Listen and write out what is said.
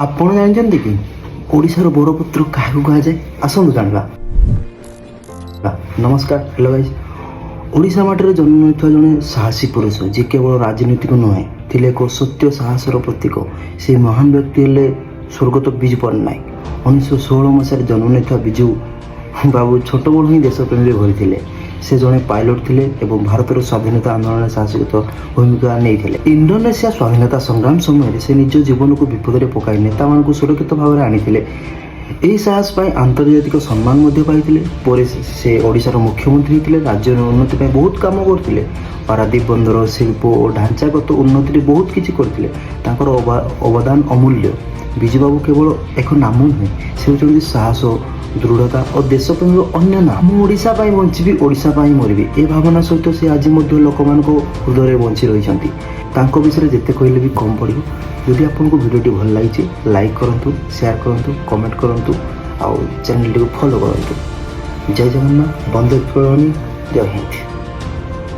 ଆପଣ ଜାଣିଛନ୍ତି କି ଓଡ଼ିଶାର ବରପୁତ୍ର କାହାକୁ କୁହାଯାଏ? ଆସନ୍ତୁ ଜାଣିବା। ନମସ୍କାର, ହ୍ୟାଲୋ ଗାଇସ୍। ଓଡ଼ିଶା ମାଟିରେ ଜନ୍ମ ନେଇଥିବା ଜଣେ ସାହସୀ ପୁରୁଷ, ଯିଏ କେବଳ ରାଜନୀତିକ ନୁହେଁ, ଥିଲେ ଏକ ସତ୍ୟ ସାହସର ପ୍ରତୀକ। ସେହି ମହାନ ବ୍ୟକ୍ତି ହେଲେ ସ୍ୱର୍ଗତ ବିଜୁ ପଟ୍ଟନାୟକ। 1916 ମସିହାରେ ଜନ୍ମ ନେଇଥିବା ବିଜୁ ବାବୁ ଛୋଟବେଳୁ ହିଁ ଦେଶପ୍ରେମରେ ଭରିଥିଲେ। ସେ ଜଣେ ପାଇଲଟ ଥିଲେ ଏବଂ ଭାରତର ସ୍ୱାଧୀନତା ଆନ୍ଦୋଳନରେ ସାହସିକତ ଭୂମିକା ନେଇଥିଲେ। ଇଣ୍ଡୋନେସିଆ ସ୍ୱାଧୀନତା ସଂଗ୍ରାମ ସମୟରେ ସେ ନିଜ ଜୀବନକୁ ବିପଦରେ ପକାଇ ନେତାମାନଙ୍କୁ ସୁରକ୍ଷିତ ଭାବରେ ଆଣିଥିଲେ। ଏହି ସାହସ ପାଇଁ ଆନ୍ତର୍ଜାତିକ ସମ୍ମାନ ମଧ୍ୟ ପାଇଥିଲେ। ପରେ ସେ ଓଡ଼ିଶାର ମୁଖ୍ୟମନ୍ତ୍ରୀ ହୋଇଥିଲେ। ରାଜ୍ୟର ଉନ୍ନତି ପାଇଁ ବହୁତ କାମ କରିଥିଲେ। ପାରାଦୀପ ବନ୍ଦର, ଶିଳ୍ପ ଓ ଢାଞ୍ଚାଗତ ଉନ୍ନତିରେ ବହୁତ କିଛି କରିଥିଲେ। ତାଙ୍କର ଅବଦାନ ଅମୂଲ୍ୟ। ବିଜୁବାବୁ କେବଳ ଏକ ନାମ ନୁହେଁ, ସେ ହେଉଛନ୍ତି ସାହସ, ଦୃଢ଼ତା ଓ ଦେଶପ୍ରେମର ଅନ୍ୟ ନାମ। ମୁଁ ଓଡ଼ିଶା ପାଇଁ ବଞ୍ଚିବି, ଓଡ଼ିଶା ପାଇଁ ମରିବି, ଏ ଭାବନା ସହିତ ସେ ଆଜି ମଧ୍ୟ ଲୋକମାନଙ୍କ ହୃଦୟରେ ବଞ୍ଚି ରହିଛନ୍ତି। ତାଙ୍କ ବିଷୟରେ ଯେତେ କହିଲେ ବି କମ୍ ପଡ଼ିବ। ଯଦି ଆପଣଙ୍କୁ ଭିଡ଼ିଓଟି ଭଲ ଲାଗିଛି, ଲାଇକ୍ କରନ୍ତୁ, ସେୟାର କରନ୍ତୁ, କମେଣ୍ଟ କରନ୍ତୁ ଆଉ ଚ୍ୟାନେଲଟିକୁ ଫଲୋ କରନ୍ତୁ। ଜୟ ଜଗନ୍ନାଥ, ବନ୍ଦେ ଉତ୍କଳ, ଜୟ ହିନ୍ଦ।